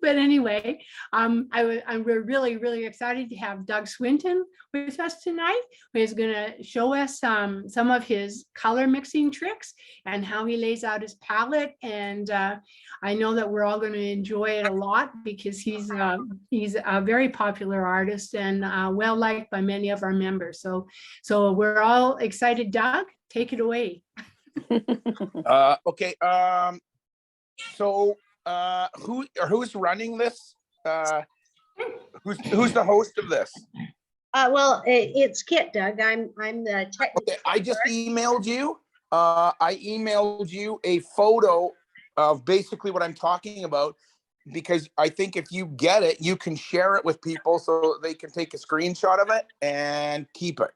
But anyway, we're really excited to have Doug Swinton with us tonight, who is going to show us some of his color mixing tricks and how he lays out his palette. And I know that we're all going to enjoy it a lot because he's a very popular artist and well liked by many of our members. So we're all excited. Doug, take it away. Okay. So who's running this? Who's the host of this? Well, it's Kit, Doug. I'm the technical. Okay, I just emailed you. I emailed you a photo of basically what I'm talking about, because I think if you get it, you can share it with people so they can take a screenshot of it and keep it.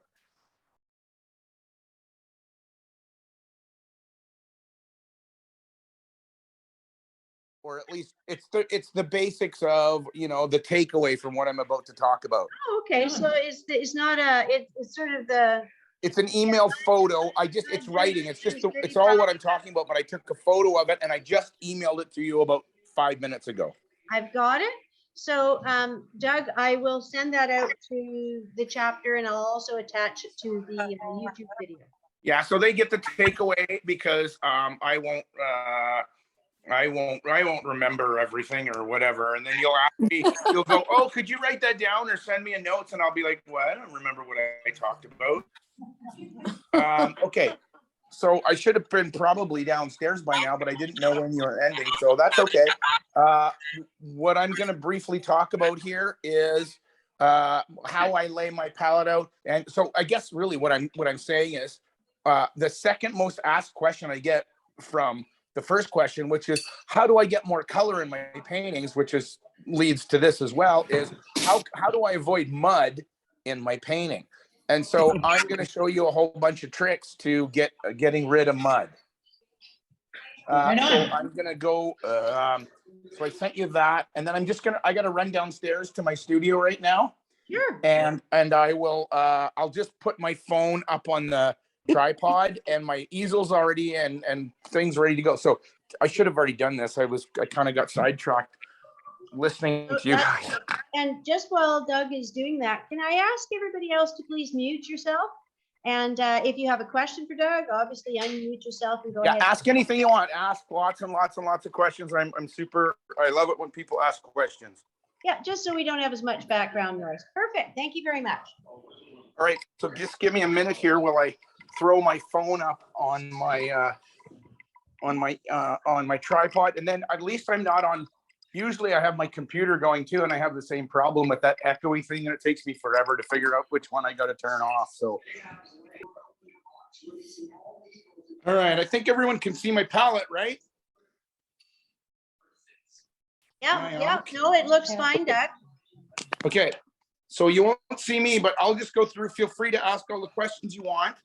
Or at least it's the basics of, you know, the takeaway from what I'm about to talk about. Oh, okay, so it's not it's sort of the. It's an email photo. It's writing. It's all what I'm talking about, but I took a photo of it and I just emailed it to you about 5 minutes ago. I've got it. So, Doug, I will send that out to the chapter and I'll also attach it to the YouTube video. Yeah, so they get the takeaway because I won't remember everything or whatever. And then you'll ask me, you'll go, oh, could you write that down or send me a notes? And I'll be like, well, I don't remember what I talked about. Okay. So I should have been probably downstairs by now, but I didn't know when you were ending. So that's okay. What I'm going to briefly talk about here is how I lay my palette out. And so I guess really what I'm saying is the second most asked question I get from the first question, which is how do I get more color in my paintings, which leads to this as well, is how do I avoid mud in my painting? And so I'm going to show you a whole bunch of tricks to getting rid of mud. So I'm going to go, so I sent you that, and then I got to run downstairs to my studio right now. Sure. And I will, I'll just put my phone up on the tripod and my easel's already and things ready to go. So I should have already done this. I kind of got sidetracked listening to you guys. And just while Doug is doing that, can I ask everybody else to please mute yourself? And if you have a question for Doug, obviously unmute yourself and go ahead. Yeah, ask anything you want. Ask lots and lots of questions. I love it when people ask questions. Yeah, just so we don't have as much background noise. Perfect. Thank you very much. All right, so just give me a minute here while I throw my phone up on my tripod, and then at least I'm not on. Usually I have my computer going too, and I have the same problem with that echoey thing, and it takes me forever to figure out which one I got to turn off. So, all right, I think everyone can see my palette, right? Yeah. No, it looks fine, Doug. Okay, so you won't see me, but I'll just go through. Feel free to ask all the questions you want.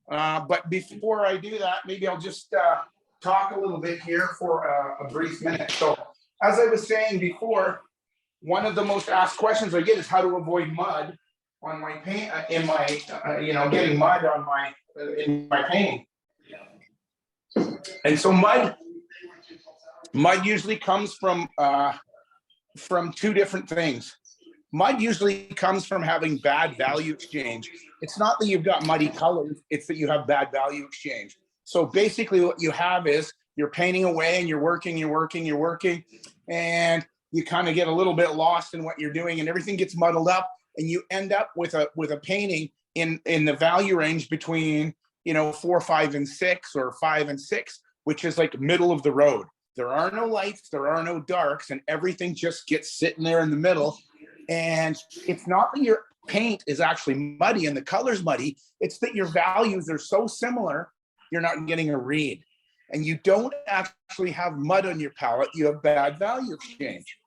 But before I do that, maybe I'll just talk a little bit here for a brief minute. So as I was saying before, one of the most asked questions I get is how to avoid mud on my paint, getting mud on in my painting. And so mud usually comes from two different things. Mud usually comes from having bad value exchange. It's not that you've got muddy colors, it's that you have bad value exchange. So basically what you have is you're painting away and you're working, and you kind of get a little bit lost in what you're doing and everything gets muddled up, and you end up with a painting in the value range between 4, 5, and 6, or 5 and 6, which is like middle of the road. There are no lights, there are no darks, and everything just gets sitting there in the middle. And it's not that your paint is actually muddy and the color's muddy, it's that your values are so similar, you're not getting a read. And you don't actually have mud on your palette, you have bad value exchange.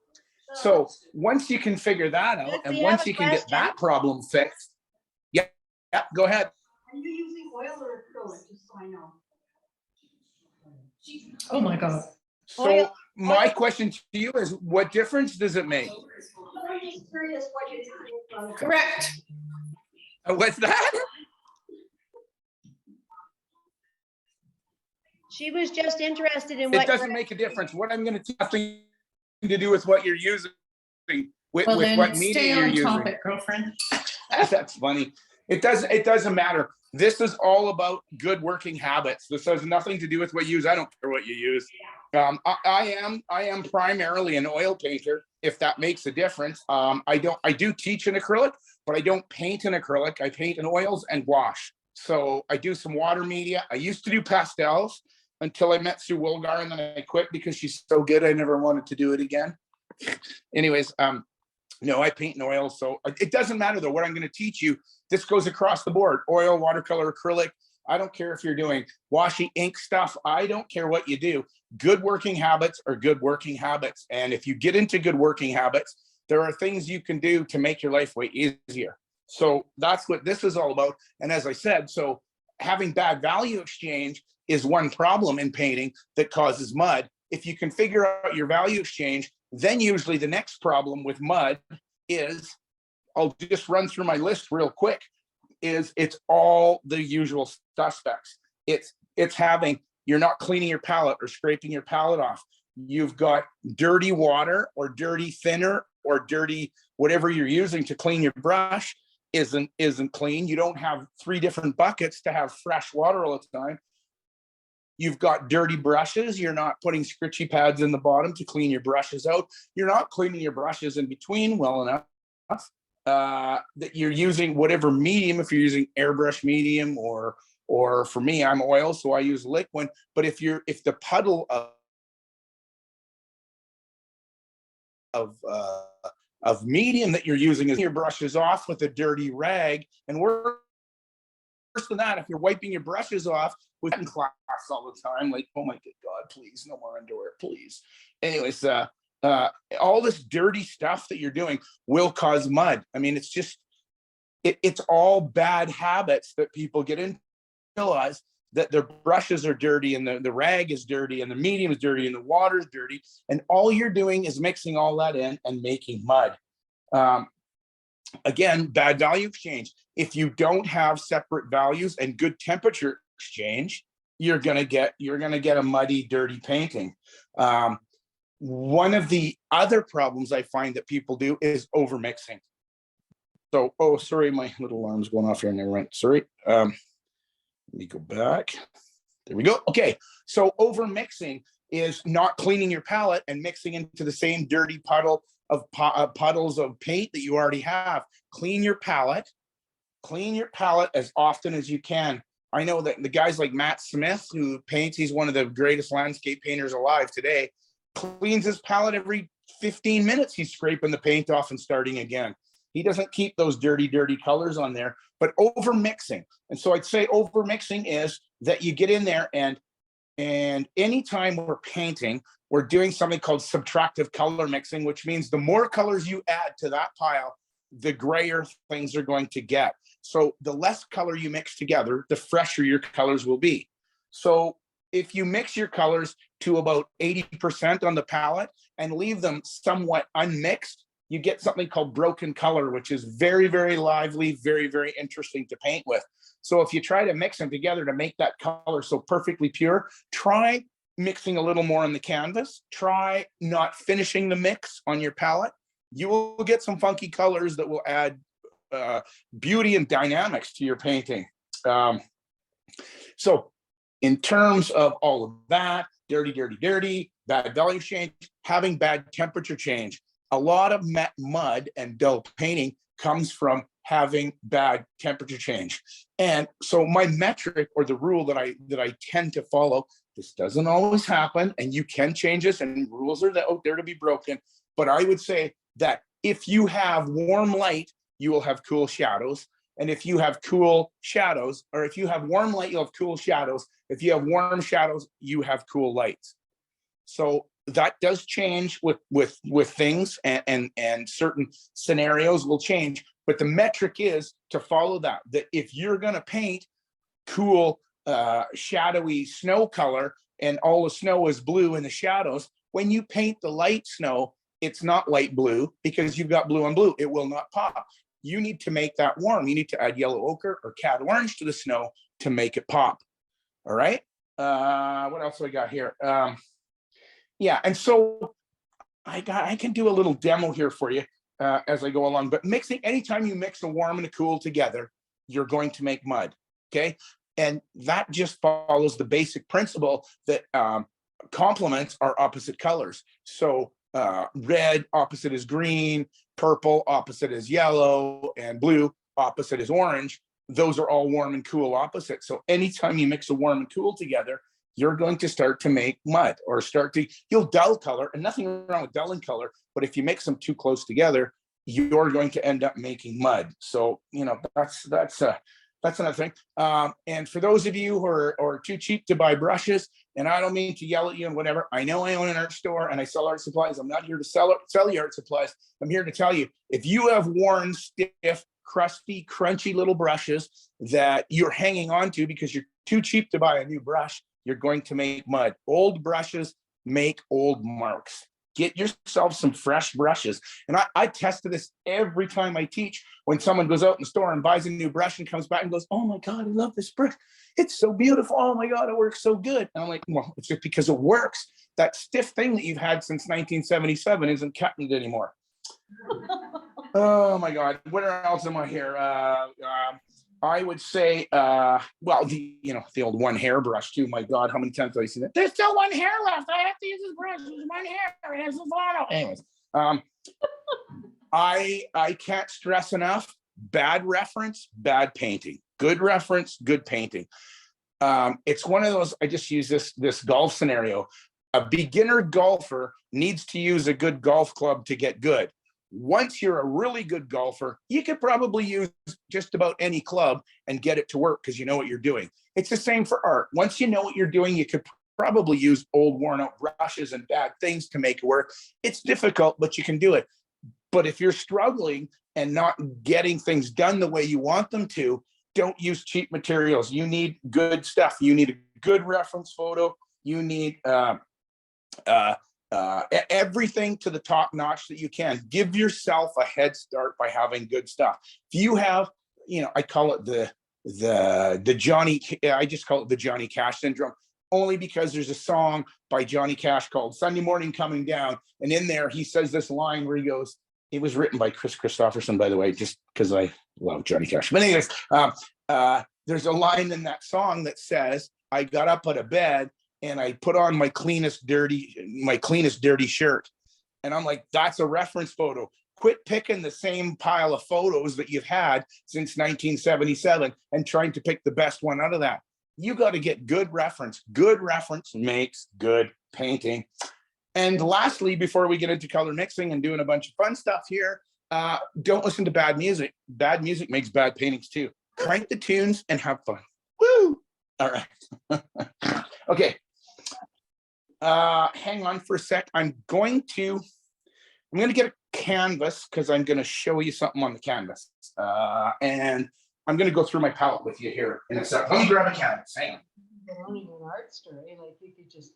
So once you can figure that out, and once you can get that problem fixed, yeah, go ahead. Are you using oil or acrylic, just so I know? Oh my God. So my question to you is, what difference does it make? I'm just curious what you're doing. Correct. What's that? She was just interested in what. It doesn't make a difference. What I'm going to tell you to do with what you're using, with Well, what then media stay you're on using. topic, girlfriend. That's funny. It doesn't matter. This is all about good working habits. This has nothing to do with what you use. I don't care what you use. I am primarily an oil painter, if that makes a difference. I do teach in acrylic, but I don't paint in acrylic. I paint in oils and wash. So I do some water media. I used to do pastels until I met Sue Wolgar, and then I quit because she's so good. I never wanted to do it again. Anyways, no, I paint in oil. So it doesn't matter though, what I'm going to teach you. This goes across the board: oil, watercolor, acrylic. I don't care if you're doing washy ink stuff. I don't care what you do. Good working habits are good working habits. And if you get into good working habits, there are things you can do to make your life way easier. So that's what this is all about. And as I said, so having bad value exchange is one problem in painting that causes mud. If you can figure out your value exchange, then usually the next problem with mud is, I'll just run through my list real quick, is it's all the usual suspects. It's having, you're not cleaning your palette or scraping your palette off. You've got dirty water or dirty thinner or dirty whatever you're using to clean your brush isn't clean. You don't have 3 different buckets to have fresh water all the time. You've got dirty brushes. You're not putting scritchy pads in the bottom to clean your brushes out. You're not cleaning your brushes in between well enough. That you're using whatever medium, if you're using airbrush medium, or for me, I'm oil, so I use liquid. But if the puddle of medium that you're using is your brushes off with a dirty rag, and worse than that, if you're wiping your brushes off with class all the time, like, oh my good God, please, no more underwear, please. Anyways, all this dirty stuff that you're doing will cause mud. I mean, it's just, it's all bad habits that people get into, realize that their brushes are dirty and the rag is dirty and the medium is dirty and the water is dirty. And all you're doing is mixing all that in and making mud. Again, bad value exchange. If you don't have separate values and good temperature exchange, you're gonna get a muddy, dirty painting. One of the other problems I find that people do is over mixing. So, oh, sorry, my little alarm's going off here. Never mind. Sorry. Let me go back. There we go. Okay. So over mixing is not cleaning your palette and mixing into the same dirty puddle of puddles of paint that you already have. Clean your palette as often as you can. I know that the guys like Matt Smith, who paints, he's one of the greatest landscape painters alive today, cleans his palette every 15 minutes. He's scraping the paint off and starting again. He doesn't keep those dirty colors on there. But over mixing, and so I'd say over mixing is that you get in there and anytime we're painting, we're doing something called subtractive color mixing, which means the more colors you add to that pile, the grayer things are going to get. So the less color you mix together, the fresher your colors will be. So if you mix your colors to about 80% on the palette and leave them somewhat unmixed, you get something called broken color, which is very, very lively, very, very interesting to paint with. So if you try to mix them together to make that color so perfectly pure, try mixing a little more on the canvas. Try not finishing the mix on your palette. You will get some funky colors that will add beauty and dynamics to your painting. So in terms of all of that, dirty, bad value change, having bad temperature change. A lot of mud and dull painting comes from having bad temperature change. And so my metric, or the rule that I tend to follow, this doesn't always happen, and you can change this, and rules are out there to be broken. But I would say that if you have warm light, you will have cool shadows. And if you have cool shadows, or if you have warm light, you'll have cool shadows. If you have warm shadows, you have cool lights. So that does change with things, and certain scenarios will change. But the metric is to follow that if you're going to paint cool, shadowy snow color, and all the snow is blue in the shadows, when you paint the light snow, it's not light blue because you've got blue on blue. It will not pop. You need to make that warm. You need to add yellow ochre or cad orange to the snow to make it pop. All right. What else do I got here? Yeah. And so I can do a little demo here for you as I go along, but anytime you mix a warm and a cool together, you're going to make mud, okay? And that just follows the basic principle that complements are opposite colors. So red opposite is green, purple opposite is yellow, and blue opposite is orange. Those are all warm and cool opposites. So anytime you mix a warm and cool together, you're going to start to make mud, or you'll dull color, and nothing wrong with dulling color, but if you mix them too close together, you're going to end up making mud. So, that's another thing. And for those of you who are too cheap to buy brushes, and I don't mean to yell at you and whatever, I know I own an art store and I sell art supplies. I'm not here to sell you art supplies. I'm here to tell you, if you have worn, stiff, crusty, crunchy little brushes that you're hanging on to because you're too cheap to buy a new brush, you're going to make mud. Old brushes make old marks. Get yourself some fresh brushes. And I test this every time I teach. When someone goes out in the store and buys a new brush and comes back and goes, "Oh my God, I love this brush. It's so beautiful. Oh my God, it works so good." And I'm like, well, it's just because it works. That stiff thing that you've had since 1977 isn't cutting it anymore. Oh my God, where else am I here? I would say, well, the old one hair brush too. My God, how many times have I seen it? There's still one hair left. I have to use this brush. There's one hair. It has a photo. Anyways, I can't stress enough: bad reference, bad painting. Good reference, good painting. It's one of those. I just use this golf scenario. A beginner golfer needs to use a good golf club to get good. Once you're a really good golfer, you could probably use just about any club and get it to work because you know what you're doing. It's the same for art. Once you know what you're doing, you could probably use old worn out brushes and bad things to make it work. It's difficult, but you can do it. But if you're struggling and not getting things done the way you want them to, don't use cheap materials. You need good stuff. You need a good reference photo. You need everything to the top notch that you can. Give yourself a head start by having good stuff. If you have, I call it the Johnny, I just call it the Johnny Cash syndrome, only because there's a song by Johnny Cash called Sunday Morning Coming Down. And in there, he says this line where he goes, it was written by Chris Christopherson, by the way, just because I love Johnny Cash. But anyways, there's a line in that song that says, "I got up out of bed and I put on my cleanest dirty shirt." And I'm like, that's a reference photo. Quit picking the same pile of photos that you've had since 1977 and trying to pick the best one out of that. You got to get good reference. Good reference makes good painting. And lastly, before we get into color mixing and doing a bunch of fun stuff here, don't listen to bad music. Bad music makes bad paintings too. Crank the tunes and have fun. Woo! All right. Okay. Hang on for a sec. I'm going to get a canvas because I'm going to show you something on the canvas. And I'm going to go through my palette with you here in a sec. Let me grab a canvas. Hang on. Belonging to an art store, like you could just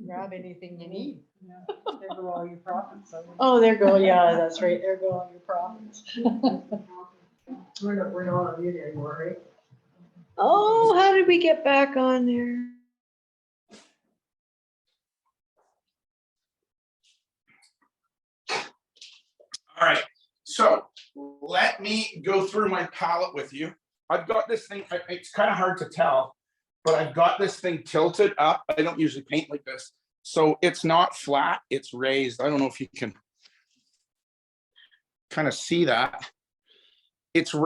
grab anything you need. Yeah, there go all your profits. Oh, there go. Yeah, that's right. There go all your profits. We're not on mute anymore, right? Oh, how did we get back on there? All right, so let me go through my palette with you. I've got this thing, it's kind of hard to tell, but I've got this thing tilted up. I don't usually paint like this. So it's not flat, it's raised. I don't know if you can kind of see that.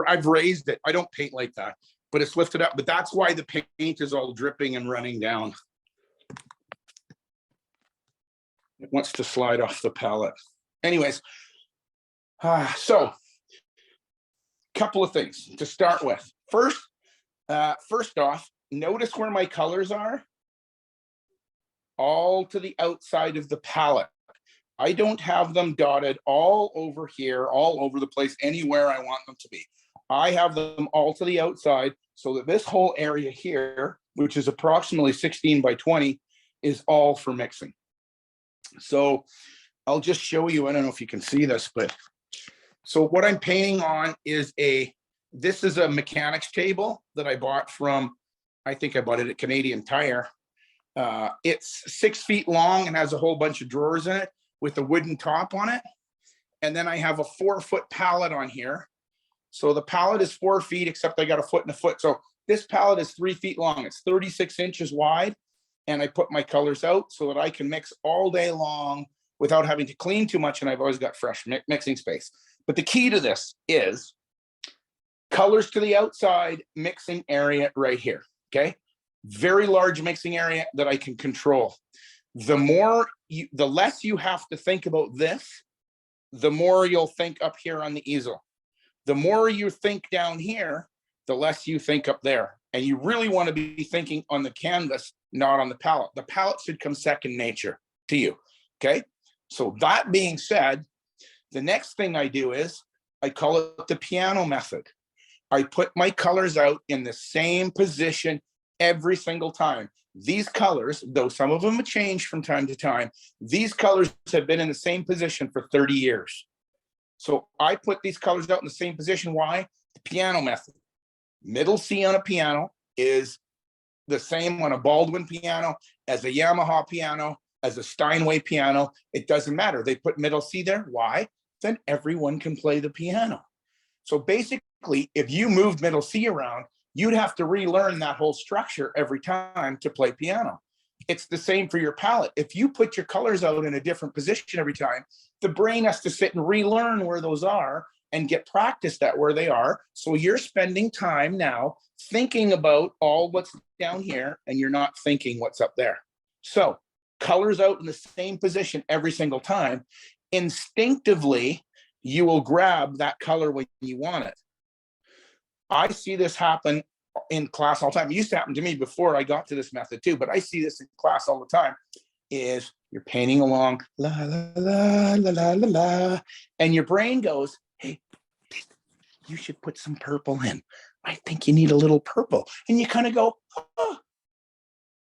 I've raised it. I don't paint like that, but it's lifted up. But that's why the paint is all dripping and running down. It wants to slide off the palette. Anyways, so couple of things to start with. First off, notice where my colors are. All to the outside of the palette. I don't have them dotted all over here, all over the place, anywhere I want them to be. I have them all to the outside so that this whole area here, which is approximately 16 by 20, is all for mixing. So I'll just show you, I don't know if you can see this, but so what I'm painting on is this is a mechanics table that I bought from, I think I bought it at Canadian Tire. It's 6 feet long and has a whole bunch of drawers in it. with a wooden top on it. And then I have a 4-foot pallet on here. So the pallet is 4 feet, except I got a foot and a foot. So this pallet is 3 feet long. It's 36 inches wide. And I put my colors out so that I can mix all day long without having to clean too much. And I've always got fresh mixing space. But the key to this is colors to the outside mixing area right here. Okay. Very large mixing area that I can control. The less you have to think about this, the more you'll think up here on the easel. The more you think down here, the less you think up there. And you really want to be thinking on the canvas, not on the palette. The palette should come second nature to you. Okay. So that being said, the next thing I do is I call it the piano method. I put my colors out in the same position every single time. These colors, though some of them have changed from time to time, these colors have been in the same position for 30 years. So I put these colors out in the same position. Why? The piano method. Middle C on a piano is the same on a Baldwin piano, as a Yamaha piano, as a Steinway piano. It doesn't matter. They put middle C there. Why? Then everyone can play the piano. So basically, if you moved middle C around, you'd have to relearn that whole structure every time to play piano. It's the same for your palette. If you put your colors out in a different position every time, the brain has to sit and relearn where those are and get practiced at where they are. So you're spending time now thinking about all what's down here, and you're not thinking what's up there. So colors out in the same position every single time. Instinctively, you will grab that color when you want it. I see this happen in class all the time. It used to happen to me before I got to this method too, but I see this in class all the time. Is you're painting along, la, la, la, la, la, la, la, and your brain goes, hey, you should put some purple in. I think you need a little purple. And you kind of go, oh,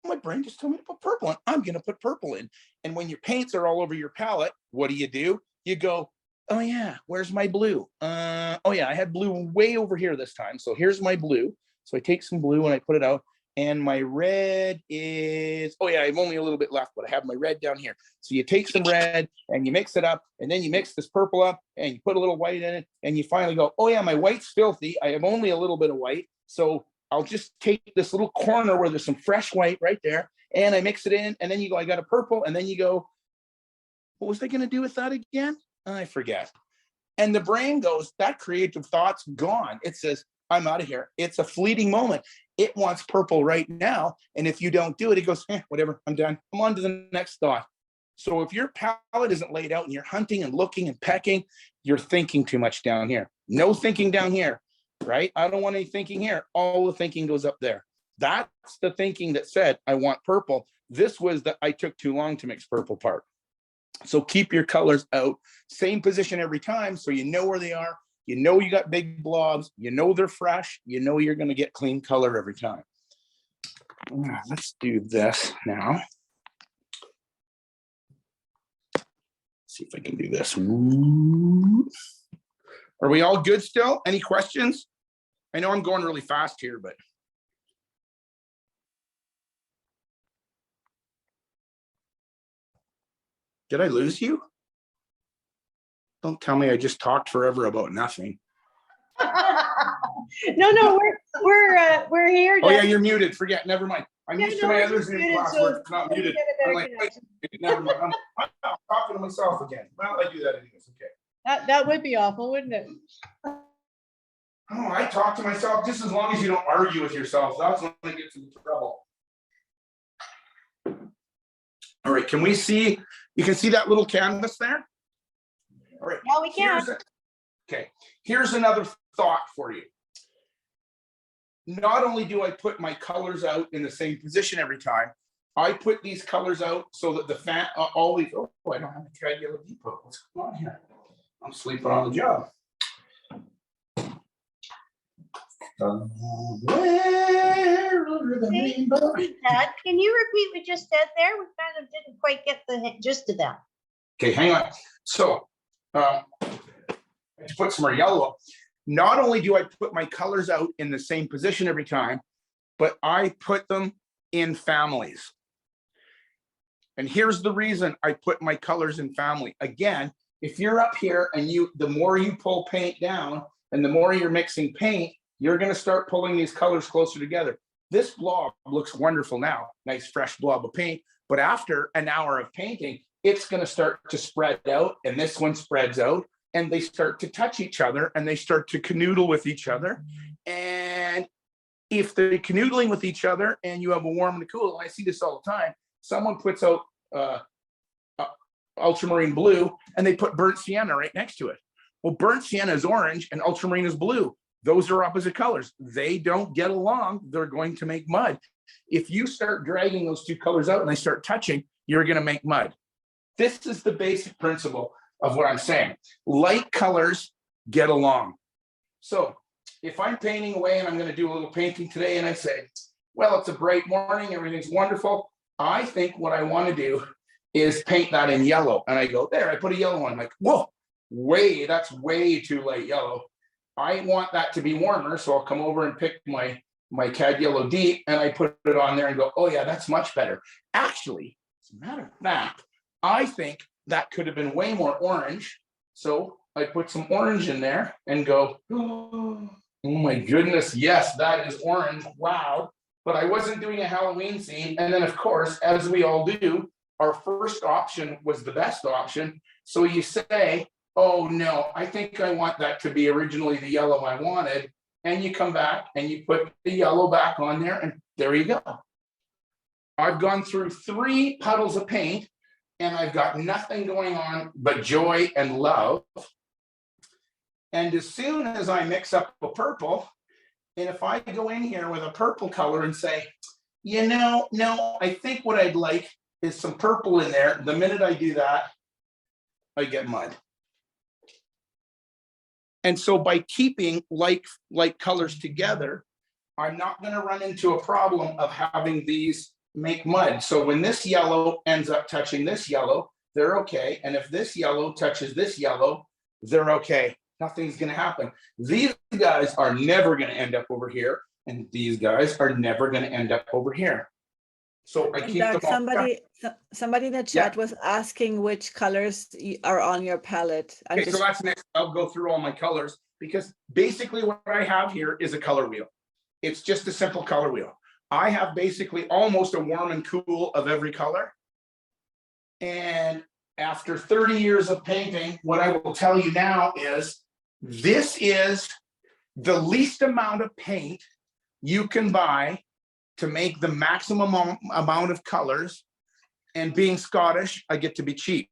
my brain just told me to put purple in. I'm going to put purple in. And when your paints are all over your palette, what do? You go, oh yeah, where's my blue? Oh yeah, I had blue way over here this time. So here's my blue. So I take some blue and I put it out. And my red is, oh yeah, I have only a little bit left, but I have my red down here. So you take some red and you mix it up, and then you mix this purple up and you put a little white in it, and you finally go, oh yeah, my white's filthy. I have only a little bit of white. So I'll just take this little corner where there's some fresh white right there, and I mix it in, and then you go, I got a purple, and then you go, what was I gonna do with that again? I forget. And the brain goes, that creative thought's gone. It says, I'm out of here. It's a fleeting moment. It wants purple right now. And if you don't do it, it goes, whatever, I'm done. I'm on to the next thought. So if your palette isn't laid out and you're hunting and looking and pecking, you're thinking too much down here. No thinking down here, right? I don't want any thinking here. All the thinking goes up there. That's the thinking that said, I want purple. This was that I took too long to mix purple part. So keep your colors out, same position every time, so you know where they are. You know you got big blobs. You know they're fresh. You know you're going to get clean color every time. Let's do this now. See if I can do this. Are we all good still? Any questions? I know I'm going really fast here, but. Did I lose you? Don't tell me I just talked forever about nothing. No, we're here. Oh yeah, you're muted. Forget. Never mind. I'm used to my we're other just Zoom muted, class so where it's not muted. I'm like, connection. never mind. I'm talking to myself again. Well, I do that anyways. Okay. That would be awful, wouldn't it? Oh, I talk to myself just as long as you don't argue with yourself. That's when I get into trouble. All right. Can we see? You can see that little canvas there. All right. Yeah, we can. Okay. Here's another thought for you. Not only do I put my colors out in the same position every time, I put these colors out so that the fan always, oh, I don't have a Cagular Depot. What's going on here? I'm sleeping on the job. Dad, can you repeat what you just said there? We kind of didn't quite get the gist of that. Okay, hang on. So, I put some more yellow up. Not only do I put my colors out in the same position every time, but I put them in families. And here's the reason I put my colors in family. Again, if you're up here and the more you pull paint down and the more you're mixing paint, you're going to start pulling these colors closer together. This blob looks wonderful now, nice fresh blob of paint. But after an hour of painting, it's going to start to spread out, and this one spreads out, and they start to touch each other, and they start to canoodle with each other. And if they're canoodling with each other and you have a warm and a cool, I see this all the time. Someone puts out ultramarine blue and they put burnt sienna right next to it. Well, burnt sienna is orange and ultramarine is blue. Those are opposite colors. They don't get along. They're going to make mud. If you start dragging those two colors out and they start touching, you're going to make mud. This is the basic principle of what I'm saying. Light colors get along. So if I'm painting away and I'm going to do a little painting today and I say, well, it's a bright morning, everything's wonderful. I think what I want to do is paint that in yellow. And I go, there, I put a yellow on. I'm like, whoa, that's way too light yellow. I want that to be warmer. So I'll come over and pick my Cad Yellow Deep and I put it on there and go, oh yeah, that's much better. Actually, as a matter of fact, I think that could have been way more orange. So I put some orange in there and go, oh my goodness, yes, that is orange. Wow. But I wasn't doing a Halloween scene. And then of course, as we all do, our first option was the best option. So you say, oh no, I think I want that to be originally the yellow I wanted. And you come back and you put the yellow back on there and there you go. I've gone through 3 puddles of paint and I've got nothing going on but joy and love. And as soon as I mix up a purple, and if I go in here with a purple color and say, you know, no, I think what I'd like is some purple in there. The minute I do that, I get mud. And so by keeping like colors together, I'm not going to run into a problem of having these make mud. So when this yellow ends up touching this yellow, they're okay. And if this yellow touches this yellow, they're okay. Nothing's going to happen. These guys are never going to end up over here. And these guys are never going to end up over here. So I keep Doug, them all. somebody in the chat was asking which colors are on your palette. Okay, so that's next. I'll go through all my colors because basically what I have here is a color wheel. It's just a simple color wheel. I have basically almost a warm and cool of every color. And after 30 years of painting, what I will tell you now is this is the least amount of paint you can buy to make the maximum amount of colors. And being Scottish, I get to be cheap.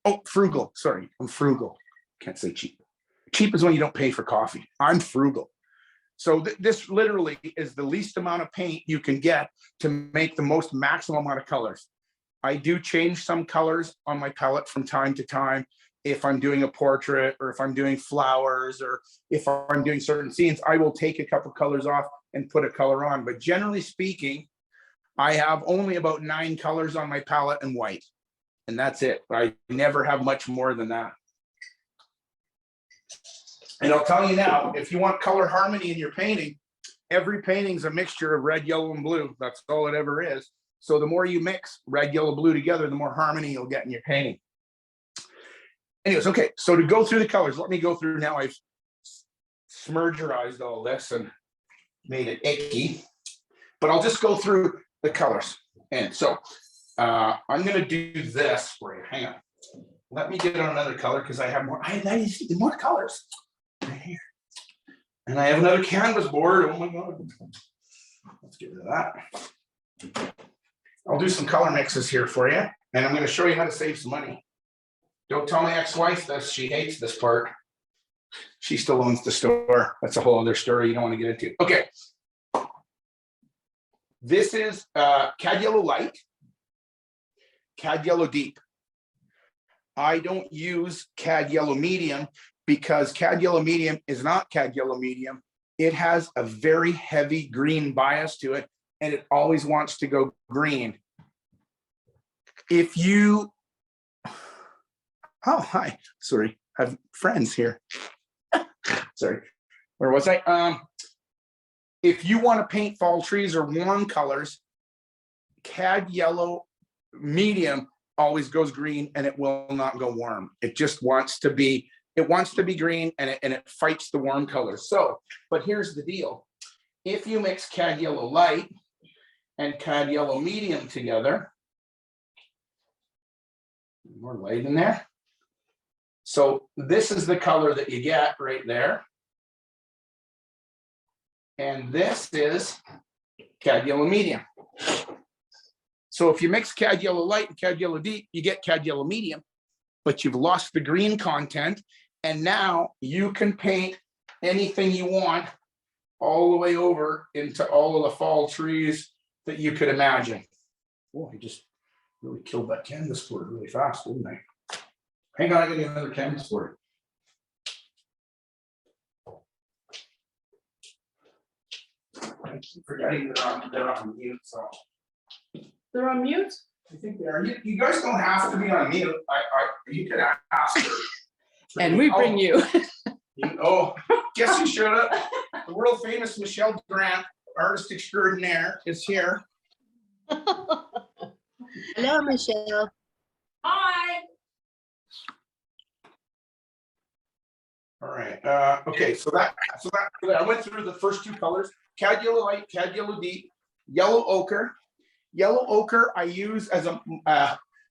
Oh, frugal. Sorry, I'm frugal. Can't say cheap. Cheap is when you don't pay for coffee. I'm frugal. So this literally is the least amount of paint you can get to make the most maximum amount of colors. I do change some colors on my palette from time to time. If I'm doing a portrait or if I'm doing flowers or if I'm doing certain scenes, I will take a couple colors off and put a color on. But generally speaking, I have only about 9 colors on my palette and white. And that's it. I never have much more than that. And I'll tell you now, if you want color harmony in your painting, every painting's a mixture of red, yellow, and blue. That's all it ever is. So the more you mix red, yellow, blue together, the more harmony you'll get in your painting. Anyways, okay, so to go through the colors, let me go through now. I've smurgerized all this and made it icky, but I'll just go through the colors. And so I'm going to do this for you. Hang on. Let me get on another color because I have more. I need more colors right here. And I have another canvas board. Oh my God. Let's get rid of that. I'll do some color mixes here for you. And I'm going to show you how to save some money. Don't tell my ex-wife this. She hates this part. She still owns the store. That's a whole other story you don't want to get into. Okay. This is Cad Yellow Light, Cad Yellow Deep. I don't use Cad Yellow Medium because Cad Yellow Medium is not Cad Yellow Medium. It has a very heavy green bias to it, and it always wants to go green. If you, oh, hi, sorry, I have friends here. Sorry, where was I? If you want to paint fall trees or warm colors, Cad Yellow medium always goes green and it will not go warm. It just wants to be, green and it fights the warm colors. So, but here's the deal. If you mix cad yellow light and cad yellow medium together, more light in there. So this is the color that you get right there. And this is cad yellow medium. So if you mix cad yellow light and cad yellow deep, you get cad yellow medium, but you've lost the green content. And now you can paint anything you want all the way over into all of the fall trees that you could imagine. Oh, I just really killed that canvas board really fast, didn't I? Hang on, I got another canvas board. I keep forgetting they're on mute, so. They're on mute? I think they are. You guys don't have to be on mute. You could ask her. And we bring you. Oh, guess you should have. The world famous Michelle Grant, artist extraordinaire, is here. Hello, Michelle. Hi. All right. Okay. So that I went through the first two colors: cad yellow light, cad yellow deep, yellow ochre. Yellow ochre I use as a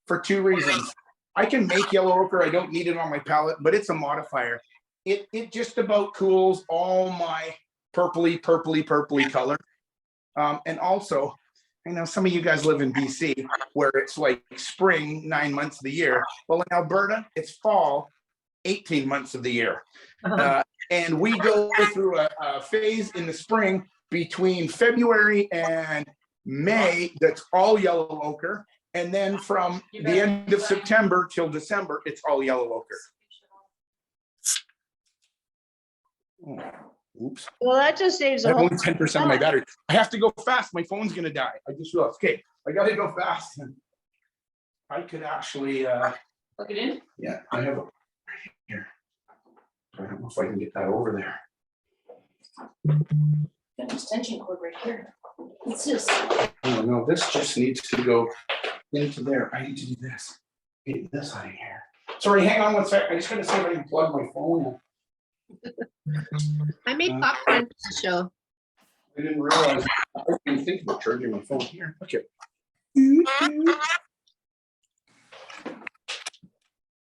for two reasons. I can make yellow ochre. I don't need it on my palette, but it's a modifier. It just about cools all my purpley color. And also, I know some of you guys live in BC where it's like spring 9 months of the year. Well, in Alberta, it's fall 18 months of the year. And we go through a phase in the spring between February and May that's all yellow ochre. And then from the end of September till December, it's all yellow ochre. Oh, oops. Well, that just saves I a have whole. only 10% of my battery. I have to go fast. My phone's gonna die. I just realized. Okay, I gotta go fast. I could actually Plug it in. yeah, I have it right here. I don't know if I can get that over there. Got an extension cord right here. It's just, Oh no, this just needs to go into there. I need to do this. Get this out of here. Sorry, hang on one sec. I just gotta see if I can plug my phone in. I made popcorn for the show. I didn't realize. I didn't think about charging my phone here. Okay.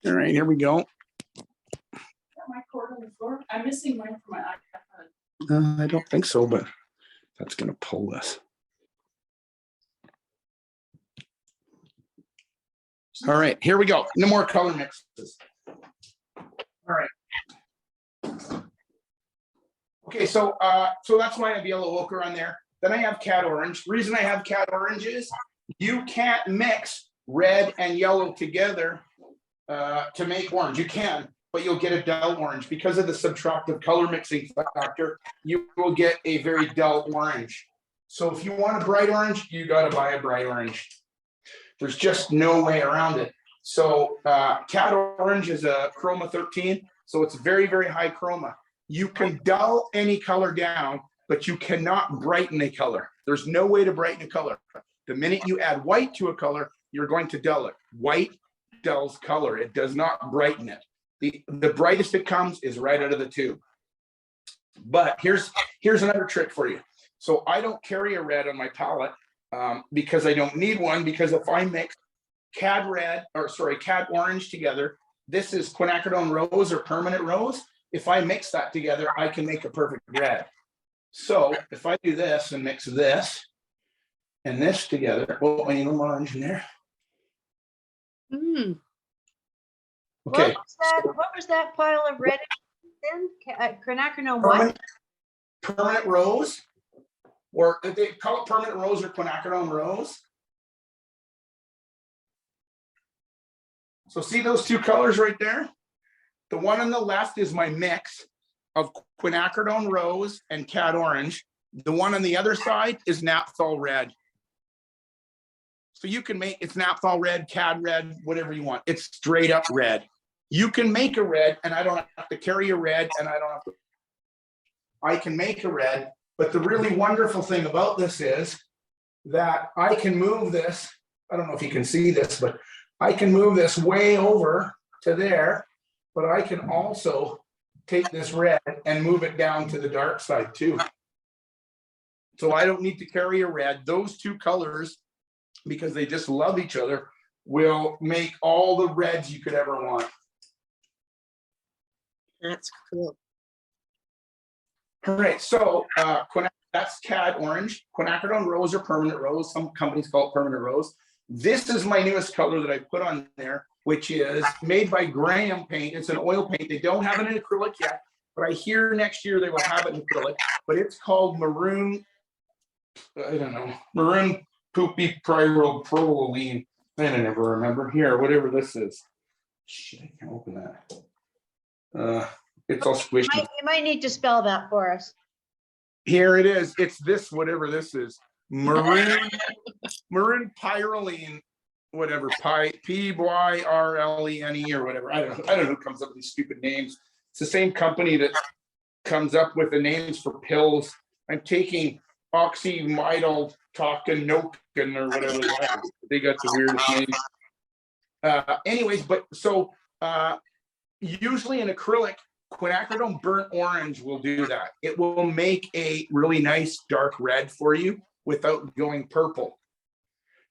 All right, here we go. got my cord on the floor. I'm missing mine for my iPad. I don't think so, but that's gonna pull this. All right, here we go. No more color mixes. All right. Okay, so that's why I have yellow ochre on there. Then I have cad orange. The reason I have cad orange is you can't mix red and yellow together to make orange. You can, but you'll get a dull orange because of the subtractive color mixing factor. You will get a very dull orange. So if you want a bright orange, you got to buy a bright orange. There's just no way around it. So cad orange is a chroma 13, so it's very, very high chroma. You can dull any color down, but you cannot brighten a color. There's no way to brighten a color. The minute you add white to a color, you're going to dull it. White dulls color. It does not brighten it. The brightest it comes is right out of the tube. But here's another trick for you. So I don't carry a red on my palette because I don't need one, because if I mix cad orange together, this is quinacridone rose or permanent rose. If I mix that together, I can make a perfect red. So if I do this and mix this and this together, oh, I need a little orange in there. Mm. Okay. What was that pile of red then? Quinacridone what? Permanent rose, or they call it permanent rose or quinacridone rose. So see those two colors right there? The one on the left is my mix of quinacridone rose and cad orange. The one on the other side is naphthol red. So you can make, it's naphthol red, cad red, whatever you want. It's straight up red. You can make a red, and I don't have to carry a red, and I don't have to, I can make a red. But the really wonderful thing about this is that I can move this I don't know if you can see this, but I can move this way over to there, but I can also take this red and move it down to the dark side too. So I don't need to carry a red. Those two colors, because they just love each other, will make all the reds you could ever want. That's cool. All right, so that's Cad Orange. Quinacridone Rose or Permanent Rose. Some companies call it Permanent Rose. This is my newest color that I put on there, which is made by Graham Paint. It's an oil paint. They don't have it in acrylic yet, but I hear next year they will have it in acrylic. But it's called Maroon, I don't know, Maroon Poopy Proline. I never remember. Here, whatever this is. Shit, I can't open that. It's all squishy. You might need to spell that for us. Here it is. It's this, whatever this is. Maroon Pyrrolene, whatever, Pyrlene or whatever. I don't know who comes up with these stupid names. It's the same company that comes up with the names for pills. I'm taking oxymidal tocanocan or whatever they got the weirdest names. Anyways, but so usually in acrylic, quinacridone burnt orange will do that. It will make a really nice dark red for you without going purple.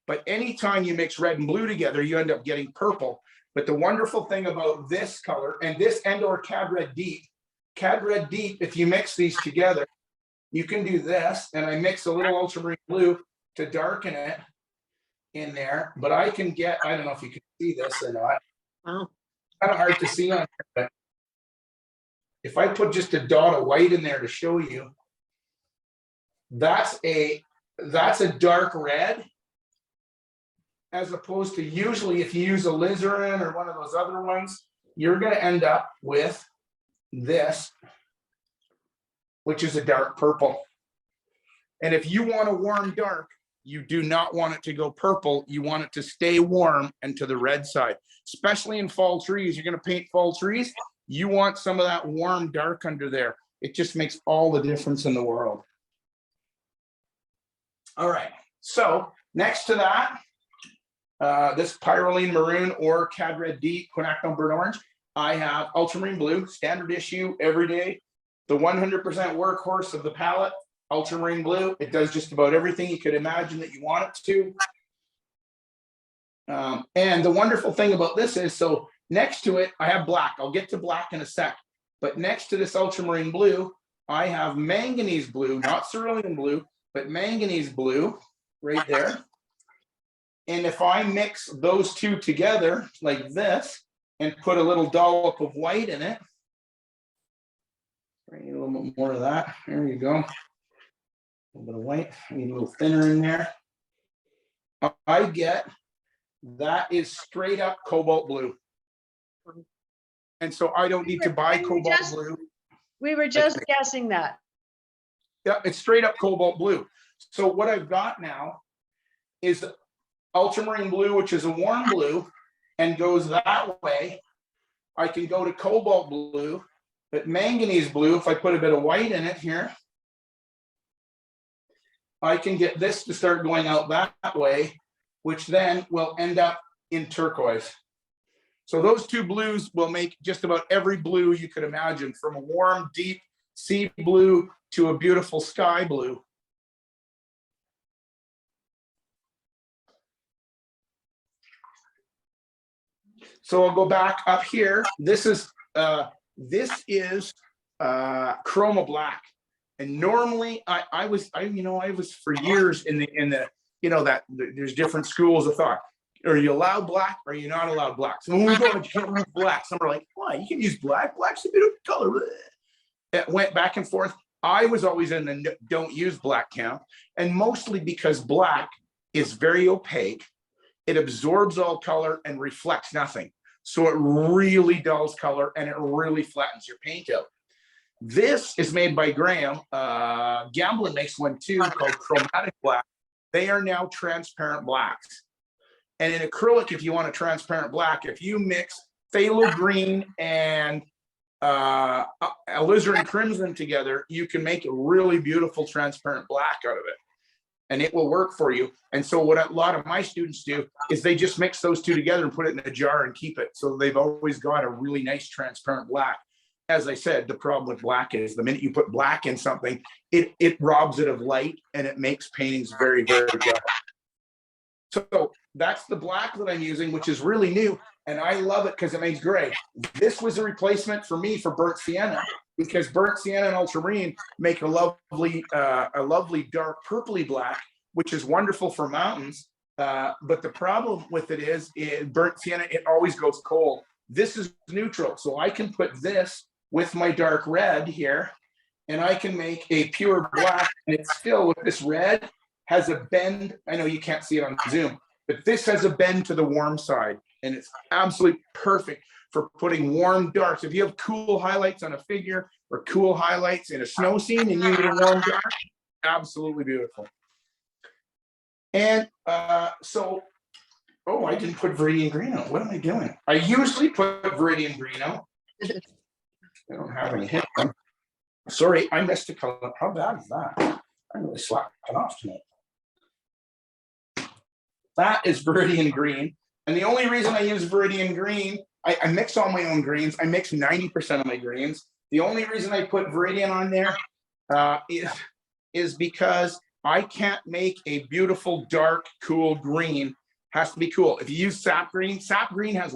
But anytime you mix red and blue together, you end up getting purple. But the wonderful thing about this color and this or Cad Red Deep, if you mix these together, you can do this. And I mix a little ultramarine blue to darken it in there. But I can get, I don't know if you can see this or not. Wow. Kind of hard to see on here, but if I put just a dot of white in there to show you, that's a dark red, as opposed to usually if you use a alizarin or one of those other ones, you're going to end up with this, which is a dark purple. And if you want a warm dark, you do not want it to go purple. You want it to stay warm and to the red side, especially in fall trees. You're going to paint fall trees. You want some of that warm dark under there. It just makes all the difference in the world. All right, so next to that, this Pyrrolene Maroon or Cad Red Deep Quinacridone Burnt Orange, I have Ultramarine Blue, standard issue, everyday, the 100% workhorse of the palette, Ultramarine Blue. It does just about everything you could imagine that you want it to. And the wonderful thing about this is, so next to it, I have black. I'll get to black in a sec. But next to this ultramarine blue, I have manganese blue, not cerulean blue, but manganese blue right there. And if I mix those two together like this and put a little dollop of white in it, bring a little bit more of that. There you go. A little bit of white. I need a little thinner in there. I get, that is straight up cobalt blue. And so I don't need to buy cobalt blue. We were just guessing that. Yeah, it's straight up cobalt blue. So what I've got now is ultramarine blue, which is a warm blue and goes that way. I can go to cobalt blue, but manganese blue, if I put a bit of white in it here, I can get this to start going out that way, which then will end up in turquoise. So those two blues will make just about every blue you could imagine, from a warm, deep sea blue to a beautiful sky blue. So I'll go back up here. This is chroma black. And normally I was for years in the that there's different schools of thought. Are you allowed black? Or are you not allowed black? So when we go, you can't use black. Some are like, why? You can use black. Black's a beautiful color. It went back and forth. I was always in the don't use black camp, and mostly because black is very opaque. It absorbs all color and reflects nothing. So it really dulls color and it really flattens your paint out. This is made by Graham. Gamblin makes one too called Chromatic Black. They are now transparent blacks. And in acrylic, if you want a transparent black, if you mix phthalo green and alizarin crimson together, you can make a really beautiful transparent black out of it. and it will work for you. And so what a lot of my students do is they just mix those two together and put it in a jar and keep it. So they've always got a really nice transparent black. As I said, the problem with black is the minute you put black in something, it robs it of light and it makes paintings very, very dull. So that's the black that I'm using, which is really new. And I love it because it makes gray. This was a replacement for me for burnt sienna, because burnt sienna and ultramarine make a lovely dark purpley black, which is wonderful for mountains. But the problem with it is burnt sienna, it always goes cold. This is neutral. So I can put this with my dark red here, and I can make a pure black, and it's still with this red has a bend. I know you can't see it on Zoom, but this has a bend to the warm side, and it's absolutely perfect for putting warm darks. If you have cool highlights on a figure or cool highlights in a snow scene and you need a warm dark, absolutely beautiful. And so, oh, I didn't put Viridian Green out. What am I doing? I usually put Viridian Green out. I don't have any hit. Sorry, I missed a color. How bad is that? I'm really slacking off tonight. That is Viridian Green. And the only reason I use Viridian Green, I mix all my own greens. I mix 90% of my greens. The only reason I put Viridian on there is because I can't make a beautiful, dark, cool green. Has to be cool. If you use sap green has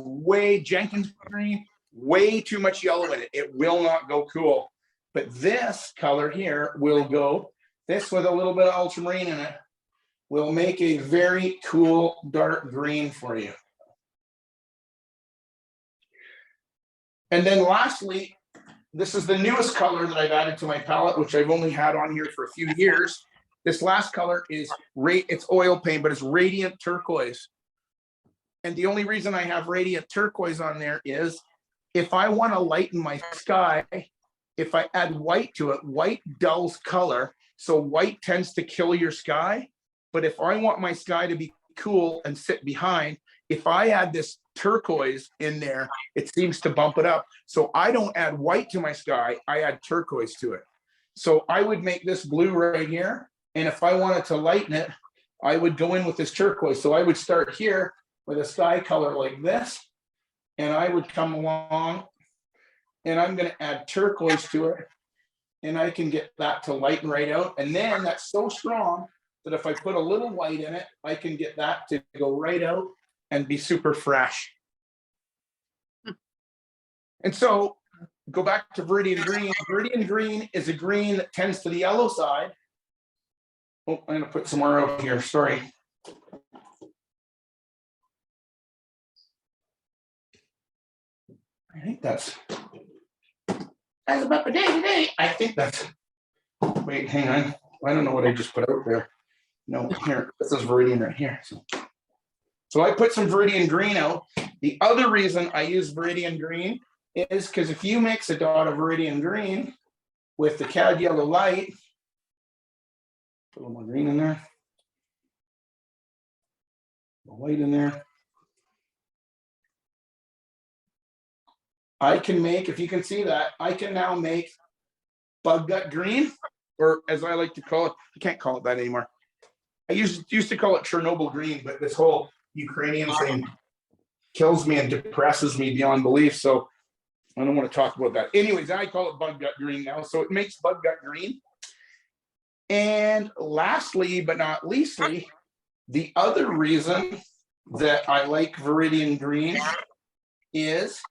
Jenkins green, way too much yellow in it. It will not go cool. But this color here will go, this with a little bit of ultramarine in it, will make a very cool dark green for you. And then lastly, this is the newest color that I've added to my palette, which I've only had on here for a few years. This last color is, it's oil paint, but it's radiant turquoise. And the only reason I have radiant turquoise on there is if I want to lighten my sky, if I add white to it, white dulls color. So white tends to kill your sky. But if I want my sky to be cool and sit behind, if I add this turquoise in there, it seems to bump it up. So I don't add white to my sky, I add turquoise to it. So I would make this blue right here. And if I wanted to lighten it, I would go in with this turquoise. So I would start here with a sky color like this. And I would come along and I'm going to add turquoise to it. And I can get that to lighten right out. And then that's so strong that if I put a little white in it, I can get that to go right out and be super fresh. And so go back to Viridian Green. Viridian Green is a green that tends to the yellow side. Oh, I'm going to put some more out here. Sorry. I think that's about the day today. I think that's, wait, hang on. I don't know what I just put out there. No, here, this is Viridian right here. So I put some Viridian Green out. The other reason I use Viridian Green is because if you mix a dot of Viridian Green with the cad yellow light, put a little more green in there, a white in there. I can make, if you can see that, I can now make bug gut green, or as I like to call it, I can't call it that anymore. I used to call it Chernobyl green, but this whole Ukrainian thing kills me and depresses me beyond belief. So I don't want to talk about that. Anyways, I call it bug gut green now. So it makes bug gut green. And lastly, but not leastly, the other reason that I like Viridian Green is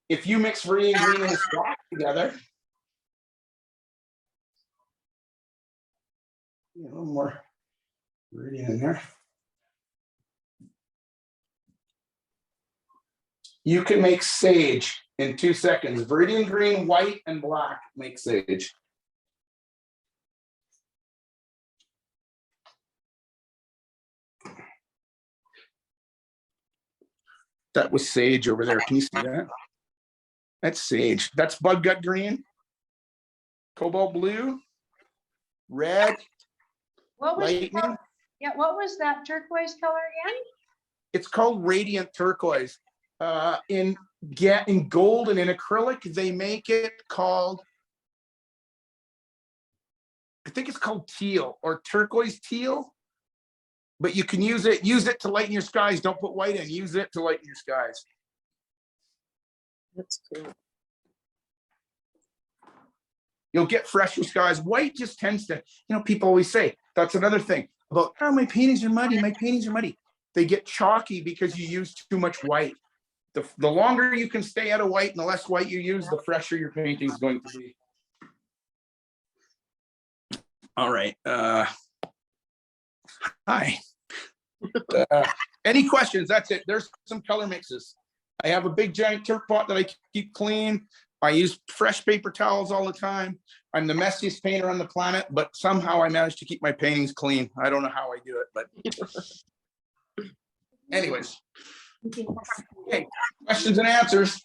if you mix Viridian Green and black together, a little more Viridian in there, you can make sage in 2 seconds. Viridian Green, white, and black make sage. That was sage over there. Can you see that? That's sage. That's bug gut green, cobalt blue, red, What was the lightning. color? Yeah, what was that turquoise color again? It's called radiant turquoise. In gold and in acrylic, they make it called, I think it's called teal or turquoise teal. But you can use it to lighten your skies. Don't put white in, use it to lighten your skies. That's cool. You'll get fresher skies. White just tends to, people always say, that's another thing about, oh, my paintings are muddy, my paintings are muddy. They get chalky because you use too much white. The longer you can stay out of white and the less white you use, the fresher your painting is going to be. All right. Hi. Any questions? That's it. There's some color mixes. I have a big giant turf pot that I keep clean. I use fresh paper towels all the time. I'm the messiest painter on the planet, but somehow I manage to keep my paintings clean. I don't know how I do it, but anyways. Okay, questions and answers.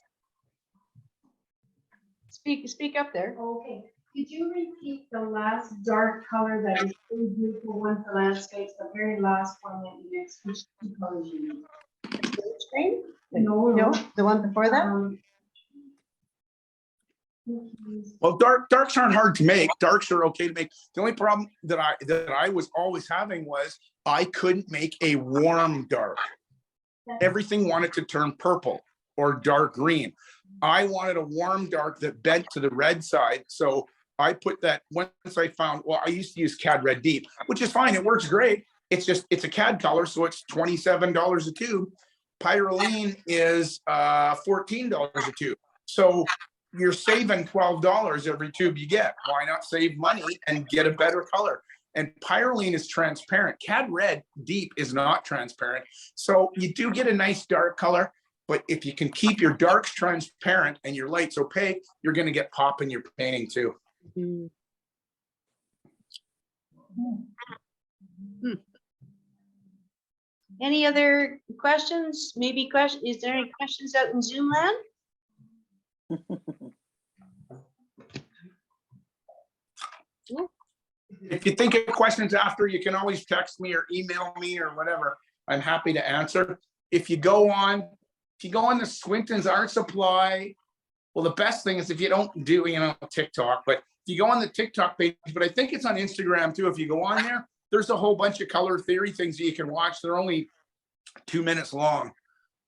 Speak up there. Okay, could you repeat the last dark color that is so beautiful one for landscapes, the very last one that you mixed, which two colors you used? Green? No, The one before that? Well, darks aren't hard to make. Darks are okay to make. The only problem that I was always having was I couldn't make a warm dark. Everything wanted to turn purple or dark green. I wanted a warm dark that bent to the red side. So I put that, once I found, well, I used to use CAD Red Deep, which is fine. It works great. It's a CAD color. So it's $27 a tube. Pyroline is $14 a tube. So you're saving $12 every tube you get. Why not save money and get a better color? And Pyroline is transparent. CAD Red Deep is not transparent. So you do get a nice dark color, but if you can keep your darks transparent and your lights opaque, you're going to get pop in your painting too. Any other questions? Maybe is there any questions out in Zoom land? If you think of questions after, you can always text me or email me or whatever. I'm happy to answer. If you go on the Swinton's Art Supply, well, the best thing is if you don't do, TikTok, but if you go on the TikTok page, but I think it's on Instagram too. If you go on there, there's a whole bunch of color theory things that you can watch. They're only 2 minutes long.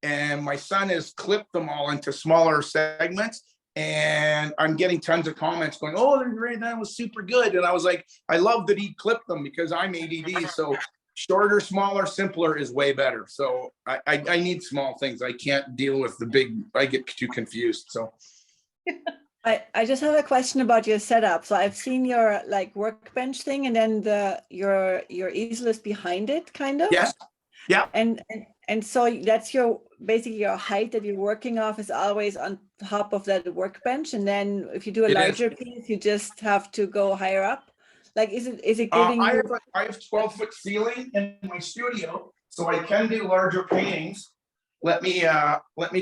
And my son has clipped them all into smaller segments. And I'm getting tons of comments going, oh, that was super good. And I was like, I love that he clipped them because I'm ADD. So shorter, smaller, simpler is way better. So I need small things. I can't deal with the big, I get too confused. So I just have a question about your setup. So I've seen your workbench thing, and then your easel is behind it, kind of. yes. Yeah. And so that's basically your height that you're working off is always on top of that workbench. And then if you do a larger piece, you just have to go higher up. Like, is it giving I you? have 12-foot ceiling in my studio, so I can do larger paintings. Let me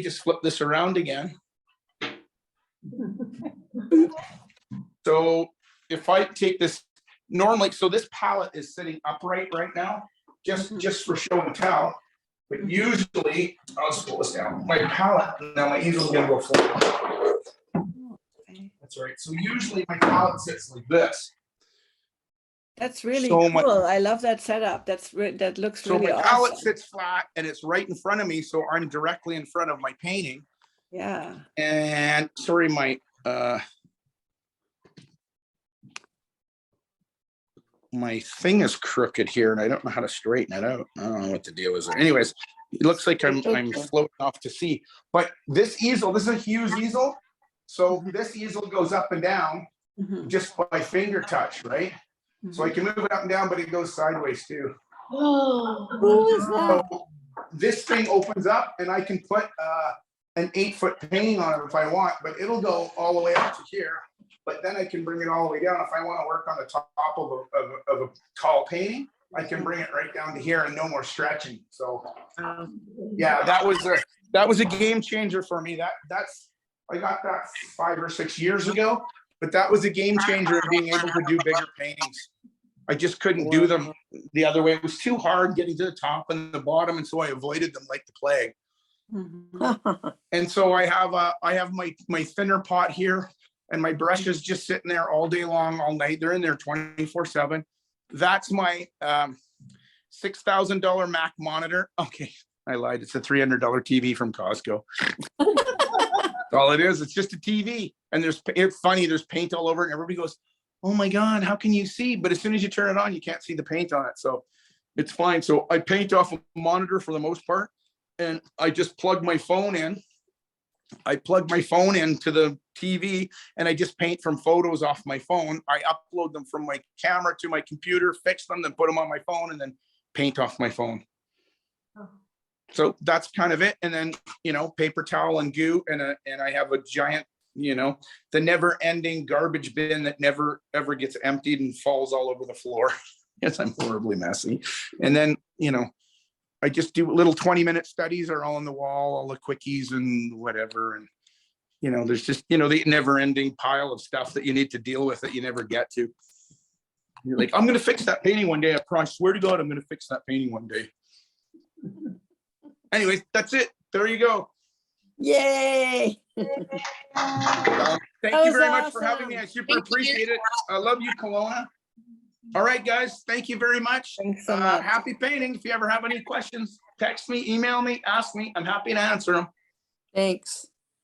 just flip this around again. So if I take this normally, so this palette is sitting upright right now, just for show and tell. But usually, I'll just pull this down. My palette, now my easel's gonna go flat. That's right. So usually my palette sits like this. That's really So cool. I love that setup. That looks So really my palette awesome. sits flat and it's right in front of me, so I'm directly in front of my painting. Yeah. And sorry, my thing is crooked here and I don't know how to straighten it out. I don't know what the deal is. Anyways, it looks like I'm floating off to sea. But this easel, this is a huge easel. So this easel goes up and down just by finger touch, right? So I can move it up and down, but it goes sideways too. Oh, Who is that? So this thing opens up and I can put an 8-foot painting on it if I want, but it'll go all the way up to here. But then I can bring it all the way down. If I want to work on the top of a tall painting, I can bring it right down to here and no more stretching. So yeah, that was a game changer for me. I got that 5 or 6 years ago, but that was a game changer in being able to do bigger paintings. I just couldn't do them the other way. It was too hard getting to the top and the bottom, and so I avoided them like the plague. And so I have my thinner pot here, and my brush is just sitting there all day long, all night. They're in there 24/7. That's my $6,000 Mac monitor. Okay, I lied. It's a $300 TV from Costco. All it is. It's just a TV. And it's funny. There's paint all over it. And everybody goes, oh my God, how can you see? But as soon as you turn it on, you can't see the paint on it. So it's fine. So I paint off a monitor for the most part. And I just plug my phone in. I plug my phone into the TV and I just paint from photos off my phone. I upload them from my camera to my computer, fix them, then put them on my phone and then paint off my phone. So that's kind of it. And then, you know, paper towel and goo. And I have a giant, you know, the never ending garbage bin that never ever gets emptied and falls all over the floor. Yes, I'm horribly messy. And then, you know, I just do little 20-minute studies are all on the wall, all the quickies and whatever. And, you know, there's just, you know, the never ending pile of stuff that you need to deal with that you never get to. You're like, I'm going to fix that painting one day. I swear to God, I'm going to fix that painting one day. Anyways, that's it. There you go. Yay! Thank That you was very much for having awesome. me. I super appreciate it. I love you, Kelowna. All right, guys. Thank you very much. Thanks so much. Happy painting. If you ever have any questions, text me, email me, ask me. I'm happy to answer them. Thanks.